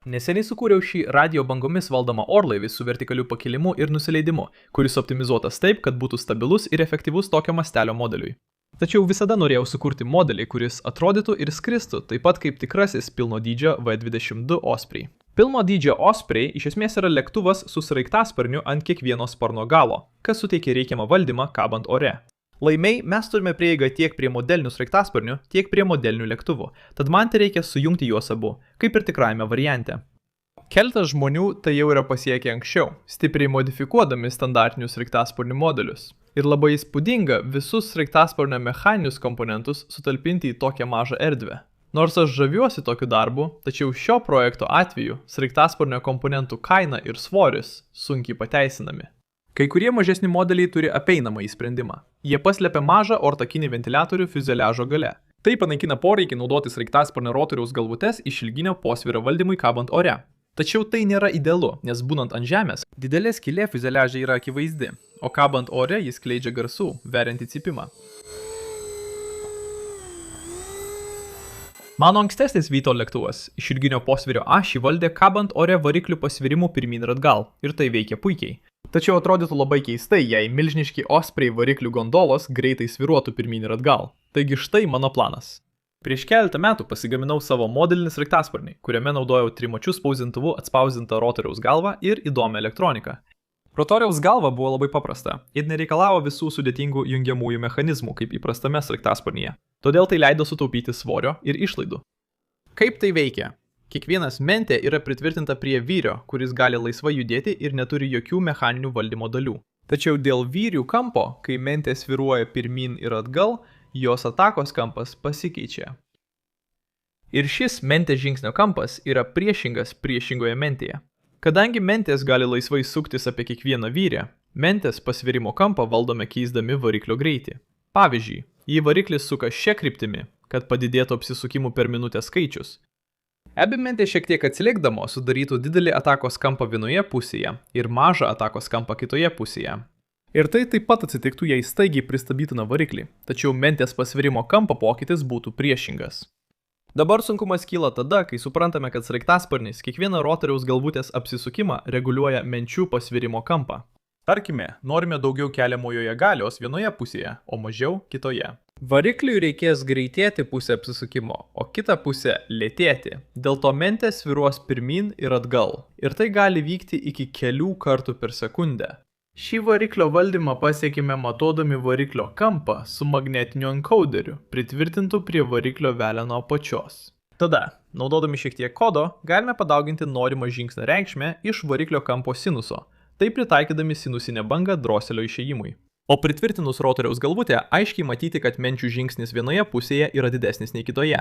Neseniai sukūriau šį radio bangomis valdomą orlaivį su vertikaliu pakilimu ir nusileidimu, kuris optimizuotas taip, kad būtų stabilus ir efektyvus tokio mastelio modeliui. Tačiau visada norėjau sukurti modelį, kuris atrodytų ir skristų taip pat kaip tikrasis pilno dydžio V-22 Osprey. Pilno dydžio Osprey iš esmės yra lėktuvas su sraigtasparniu ant kiekvieno sparno galo, kas suteikia reikiamą valdymą kabant ore. Laimiai mes turime prieigą tiek prie modelinių sraigtasparnių, tiek prie modelinių lėktuvų, tad man tai reikia sujungti juos abu, kaip ir tikrajame variante. Keletas žmonių tai jau yra pasiekę anksčiau, stipriai modifikuodami standartinius sraigtasparnių modelius. Ir labai įspūdinga visus sraigtasparnio mechaninius komponentus sutalpinti į tokią mažą erdvę. Nors aš žaviuosi tokiu darbu, tačiau šio projekto atveju sraigtasparnio komponentų kaina ir svoris sunkiai pateisinami. Kai kurie mažesni modeliai turi apeinamąjį sprendimą. Jie paslepia mažą ortakinį ventiliatorių fiuzeliažo gale. Tai panaikina poreikį naudoti sraigtasparnio rotoriaus galvutes išilginio posvyrio valdymui kabant ore. Tačiau tai nėra idealu, nes būnant ant žemės, didelė skylė fiuzeliaže yra akivaizdi, o kabant ore jis skleidžia garsų, veriantį cypimą. Mano ankstesnis Vyto lėktuvas išilginio posvyrio ašį valdė kabant ore variklių pasvirimų pirmyn ir atgal, ir tai veikia puikiai. Tačiau atrodytų labai keistai, jei milžiniški Osprey variklių gondolos greitai sviruotų pirmyn ir atgal. Taigi štai mano planas. Prieš keletą metų pasigaminau savo modelinį sraigtasparnį, kuriame naudojau trimačiu spausdintuvu atspausdintą rotoriaus galvą ir įdomią elektroniką. Rotoriaus galva buvo labai paprasta ir nereikalavo visų sudėtingų jungiamųjų mechanizmų, kaip įprastame sraigtasparnyje. Todėl tai leido sutaupyti svorio ir išlaidų. Kaip tai veikia? Kiekvienas mentė yra pritvirtinta prie vyrio, kuris gali laisvai judėti ir neturi jokių mechaninių valdymo dalių. Tačiau dėl vyrių kampo, kai mentė sviruoja pirmyn ir atgal, jos atakos kampas pasikeičia. Ir šis mentės žingsnio kampas yra priešingas priešingoje mentėje. Kadangi mentės gali laisvai suktis apie kiekvieną vyrę, mentės pasvirimo kampą valdome keisdami variklio greitį. Pavyzdžiui, jei variklis suka šia kryptimi, kad padidėtų apsisukimų per minutę skaičius, abi mentės šiek tiek atsilikdamos sudarytų didelį atakos kampą vienoje pusėje ir mažą atakos kampą kitoje pusėje. Ir tai taip pat atsitiktų, jei staigiai pristabdytume variklį, tačiau mentės pasvirimo kampo pokytis būtų priešingas. Dabar sunkumas kyla tada, kai suprantame, kad sraigtasparnis kiekvieną rotoriaus galvutės apsisukimą reguliuoja menčių pasvirimo kampą. Tarkime, norime daugiau keliamojoje galios vienoje pusėje, o mažiau kitoje. Varikliui reikės greitėti pusę apsisukimo, o kitą pusę lėtėti. Dėl to mentės sviruos pirmyn ir atgal. Ir tai gali vykti iki kelių kartų per sekundę. Šį variklio valdymą pasiekime matodami variklio kampą su magnetiniu encoderiu, pritvirtintu prie variklio veleno apačios. Tada, naudodami šiek tiek kodo, galime padauginti norimą žingsnio reikšmę iš variklio kampo sinuso, tai pritaikydami sinusinę bangą droselio išėjimui. O pritvirtinus rotoriaus galvutę, aiškiai matyti, kad menčių žingsnis vienoje pusėje yra didesnis nei kitoje.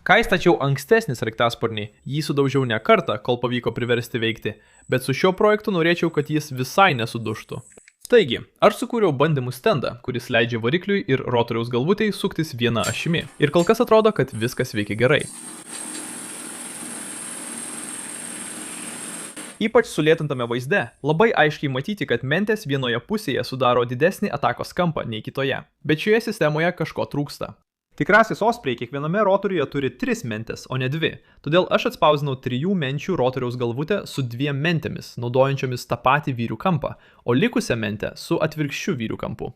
Kai stačiau ankstesnį sraigtasparnį, jį sudaužiau ne kartą, kol pavyko priversti veikti, bet su šiuo projektu norėčiau, kad jis visai nesudužtų. Taigi, aš sukūriau bandymų stendą, kuris leidžia varikliui ir rotoriaus galvutei suktis viena ašimi. Ir kol kas atrodo, kad viskas veikia gerai. Ypač sulėtintame vaizde labai aiškiai matyti, kad mentės vienoje pusėje sudaro didesnį atakos kampą nei kitoje, bet šioje sistemoje kažko trūksta. Tikrasis Osprey kiekviename rotoriuje turi 3 mentės, o ne 2, todėl aš atspausdinau 3 menčių rotoriaus galvutę su 2 mentėmis, naudojančiomis tą patį vyrių kampą, o likusią mentę su atvirkščiu vyrių kampu.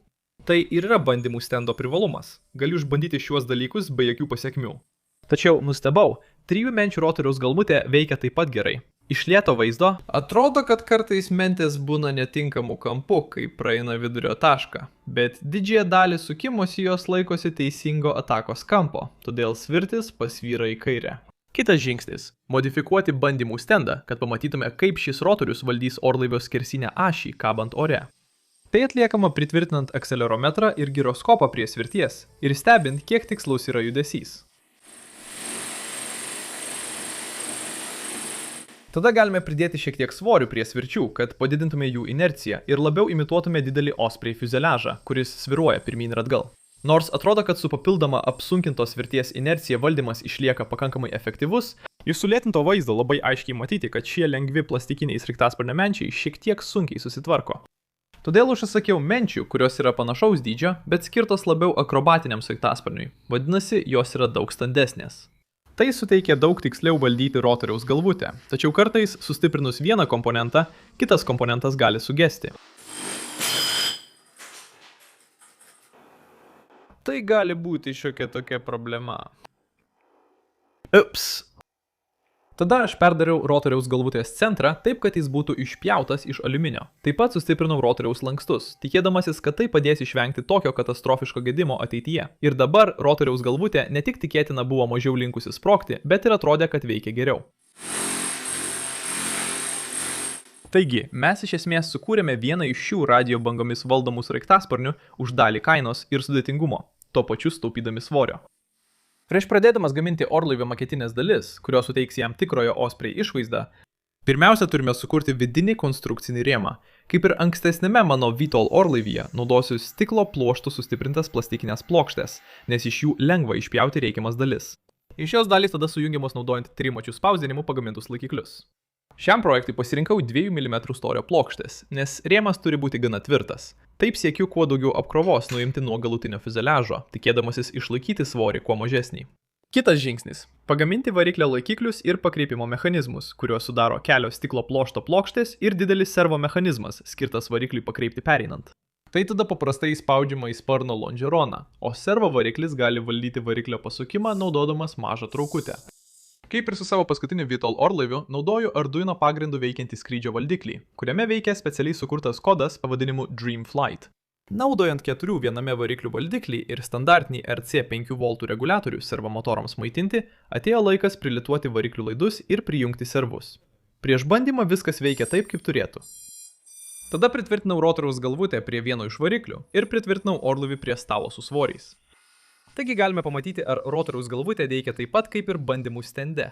Tai ir yra bandymų stendo privalumas. Galiu išbandyti šiuos dalykus be jokių pasekmių. Tačiau nustebau, 3 menčių rotoriaus galvutė veikia taip pat gerai. Iš lėto vaizdo atrodo, kad kartais mentės būna netinkamų kampų, kai praeina vidurio tašką, bet didžiąją dalį sukimosi jos laikosi teisingo atakos kampo, todėl svirtis pasvyra į kairę. Kitas žingsnis – modifikuoti bandymų stendą, kad pamatytume, kaip šis rotorius valdys orlaivio skersinę ašį kabant ore. Tai atliekama pritvirtinant akcelerometrą ir giroskopą prie svirties ir stebint, kiek tikslus yra judesys. Tada galime pridėti šiek tiek svorių prie svirčių, kad padidintume jų inerciją ir labiau imituotume didelį Osprey fiuzeliažą, kuris sviruoja pirmyn ir atgal. Nors atrodo, kad su papildoma apsunkintos svirties inercija valdymas išlieka pakankamai efektyvus, iš sulėtinto vaizdo labai aiškiai matyti, kad šie lengvi plastikiniai sraigtasparnio menčiai šiek tiek sunkiai susitvarko. Todėl užsisakiau menčių, kurios yra panašaus dydžio, bet skirtos labiau akrobatiniam sraigtasparniui, vadinasi, jos yra daug standesnės. Tai suteikia daug tiksliau valdyti rotoriaus galvutę, tačiau kartais sustiprinus vieną komponentą, kitas komponentas gali sugesti. Tai gali būti šiokia tokia problema. Ups. Tada aš perdariau rotoriaus galvutės centrą taip, kad jis būtų išpjautas iš aliuminio. Taip pat sustiprinau rotoriaus lankstus, tikėdamasis, kad tai padės išvengti tokio katastrofiško gedimo ateityje. Ir dabar rotoriaus galvutė ne tik tikėtina buvo mažiau linkusi sprogti, bet ir atrodė, kad veikia geriau. Taigi, mes iš esmės sukūrėme vieną iš šių radio bangomis valdomų sraigtasparnių už dalį kainos ir sudėtingumo, tuo pačiu staupydami svorio. Prieš pradėdamas gaminti orlaivio maketinės dalis, kurios suteiks jam tikrojo Osprey išvaizdą, pirmiausia turime sukurti vidinį konstrukcinį rėmą. Kaip ir ankstesnėme mano VTOL orlaivyje, naudosiu stiklo pluoštų sustiprintas plastikinės plokštės, nes iš jų lengva išpjauti reikiamas dalis. Iš šios dalys tada sujungiamos naudojant trimačių spausdinimu pagamintus laikiklius. Šiam projektui pasirinkau 2 mm storio plokštės, nes rėmas turi būti gana tvirtas. Taip siekiu kuo daugiau apkrovos nuimti nuo galutinio fiuzeliažo, tikėdamasis išlaikyti svorį kuo mažesnį. Kitas žingsnis – pagaminti variklio laikiklius ir pakreipimo mechanizmus, kuriuos sudaro kelios stiklo pluošto plokštės ir didelis servo mechanizmas, skirtas varikliui pakreipti pereinant. Tai tada paprastai įspaudžiama į sparno lonžeroną, o servo variklis gali valdyti variklio pasukimą naudodamas mažą traukutę. Kaip ir su savo paskutiniu VTOL orlaiviu, naudoju Arduino pagrindu veikiantį skrydžio valdiklį, kuriame veikia specialiai sukurtas kodas pavadinimu Dreamflight. Naudojant 4 viename variklių valdiklį ir standartinį RC 5 V reguliatorių servomotorams maitinti, atėjo laikas prilituoti variklių laidus ir prijungti servus. Prieš bandymą viskas veikia taip, kaip turėtų. Tada pritvirtinau rotoriaus galvutę prie vieno iš variklių ir pritvirtinau orlaivį prie stalo su svoriais. Taigi galime pamatyti, ar rotoriaus galvutė veikia taip pat kaip ir bandymų stende.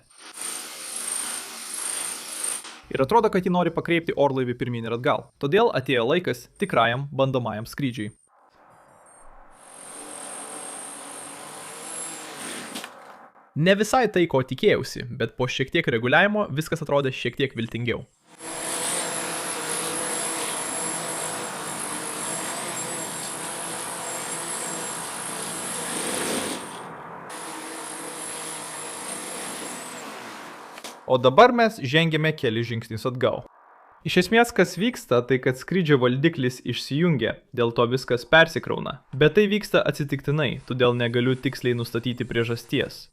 Ir atrodo, kad ji nori pakreipti orlaivį pirmyn ir atgal. Todėl atėjo laikas tikrajam bandomajam skrydžiui. Ne visai tai, ko tikėjausi, bet po šiek tiek reguliavimo viskas atrodė šiek tiek viltingiau. O dabar mes žengėme keli žingsnius atgal. Iš esmės, kas vyksta, tai kad skrydžio valdiklis išsijungia, dėl to viskas persikrauna. Bet tai vyksta atsitiktinai, todėl negaliu tiksliai nustatyti priežasties.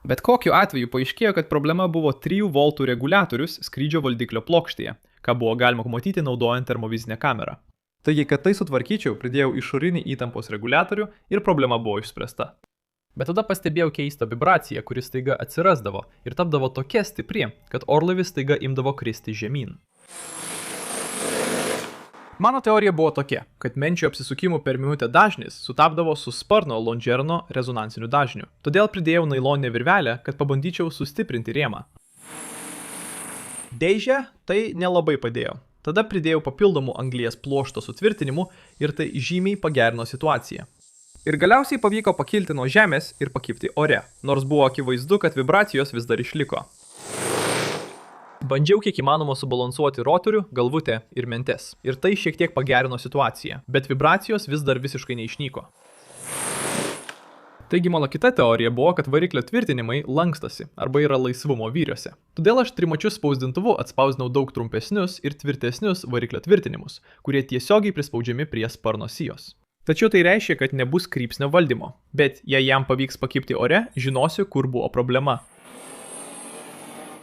Bet kokiu atveju paaiškėjo, kad problema buvo 3 V reguliatorius skrydžio valdiklio plokštėje, ką buvo galima matyti naudojant termovizinę kamerą. Taigi, kad tai sutvarkyčiau, pridėjau išorinį įtampos reguliatorių ir problema buvo išspręsta. Bet tada pastebėjau keistą vibraciją, kuri staiga atsirasdavo ir tapdavo tokia stipri, kad orlaivis staiga imdavo kristi žemyn. Mano teorija buvo tokia, kad menčių apsisukimų per minutę dažnis sutapdavo su sparno lonžerono rezonansiniu dažniu. Todėl pridėjau nailoninę virvelę, kad pabandyčiau sustiprinti rėmą. Dėžė tai nelabai padėjo. Tada pridėjau papildomų anglies pluošto sutvirtinimų ir tai žymiai pagerino situaciją. Ir galiausiai pavyko pakilti nuo žemės ir pakibti ore, nors buvo akivaizdu, kad vibracijos vis dar išliko. Bandžiau kiek įmanoma subalansuoti rotorių, galvutę ir mentes. Ir tai šiek tiek pagerino situaciją, bet vibracijos vis dar visiškai neišnyko. Taigi mano kita teorija buvo, kad variklio tvirtinimai lankstosi arba yra laisvumo vyriuose. Todėl aš trimačiu spausdintuvu atspausdinau daug trumpesnius ir tvirtesnius variklio tvirtinimus, kurie tiesiogiai prispaudžiami prie sparno sijos. Tačiau tai reiškia, kad nebus krypsnio valdymo, bet jei jam pavyks pakibti ore, žinosiu, kur buvo problema.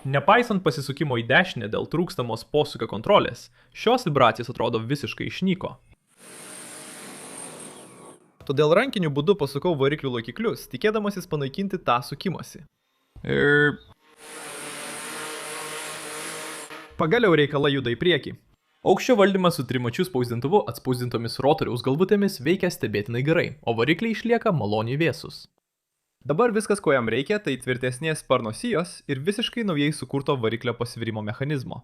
Nepaisant pasisukimo į dešinę dėl trūkstamos posūkio kontrolės, šios vibracijos atrodo visiškai išnyko. Todėl rankiniu būdu pasukau variklių laikiklius, tikėdamasis panaikinti tą sukimąsi. Pagaliau reikalai juda į priekį. Aukščio valdymas su trimačiu spausdintuvu atspausdintomis rotoriaus galvutėmis veikia stebėtinai gerai, o varikliai išlieka maloniai vėsus. Dabar viskas, ko jam reikia, tai tvirtesnės sparno sijos ir visiškai naujai sukurto variklio pasvirimo mechanizmo.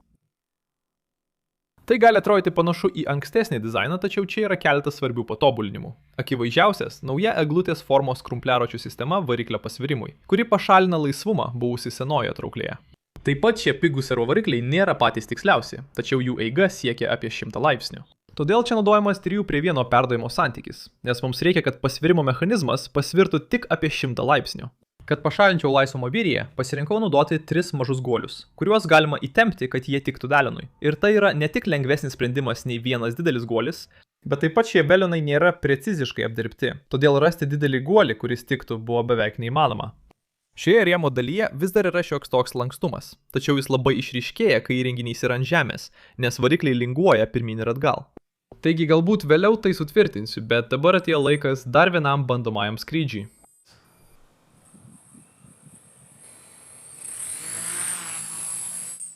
Tai gali atrodyti panašu į ankstesnį dizainą, tačiau čia yra keletas svarbių patobulinimų. Akivaizdžiausias – nauja eglutės formos krumpliaračių sistema variklio pasvirimui, kuri pašalina laisvumą buvusi senoje trauklėje. Taip pat šie pigūs servovarikliai nėra patys tiksliausi, tačiau jų eiga siekia apie 100 laipsnių. Todėl čia naudojamas 3:1 perdavimo santykis, nes mums reikia, kad pasvirimo mechanizmas pasvirtų tik apie 100 laipsnių. Kad pašalinčiau laisvą mobiliją, pasirinkau naudoti 3 mažus guolius, kuriuos galima įtempti, kad jie tiktų belenui. Ir tai yra ne tik lengvesnis sprendimas nei vienas didelis guolis, bet taip pat šie belenai nėra preciziškai apdirbti, todėl rasti didelį guolį, kuris tiktų, buvo beveik neįmanoma. Šioje rėmo dalyje vis dar yra šioks toks lankstumas, tačiau jis labai išryškėja, kai įrenginys yra ant žemės, nes varikliai linguoja pirmyn ir atgal. Taigi galbūt vėliau tai sutvirtinsiu, bet dabar atėjo laikas dar vienam bandomajam skrydžiui.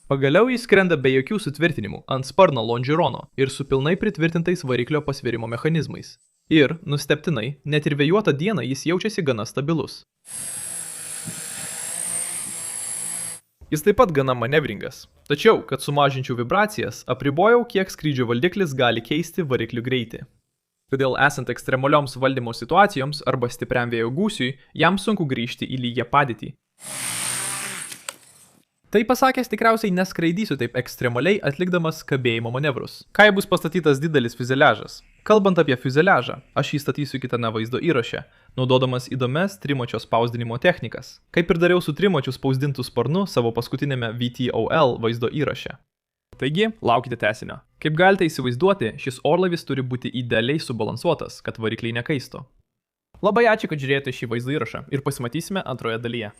Pagaliau jis skrenda be jokių sutvirtinimų ant sparno lonžirono ir su pilnai pritvirtintais variklio pasvirimo mechanizmais. Ir, nustebtinai, net ir vėjuotą dieną jis jaučiasi gana stabilus. Jis taip pat gana manevringas. Tačiau, kad sumažinčiau vibracijas, apribojau, kiek skrydžio valdiklis gali keisti variklių greitį. Todėl esant ekstremalioms valdymo situacijoms arba stipriam vėjo gūsiui, jam sunku grįžti į lygią padėtį. Tai pasakęs tikriausiai neskraidysiu taip ekstremaliai atlikdamas kabėjimo manevrus. Kai bus pastatytas didelis fiuzeliažas. Kalbant apie fiuzeliažą, aš jį statysiu kitame vaizdo įraše, naudodamas įdomias trimačio spausdinimo technikas, kaip ir dariau su trimačiu spausdintų sparnu savo paskutinėme VTOL vaizdo įraše. Taigi, laukite tęsinio. Kaip galite įsivaizduoti, šis orlaivis turi būti idealiai subalansuotas, kad varikliai nekaistų. Labai ačiū, kad žiūrėjote šį vaizdo įrašą ir pasimatysime antroje dalyje.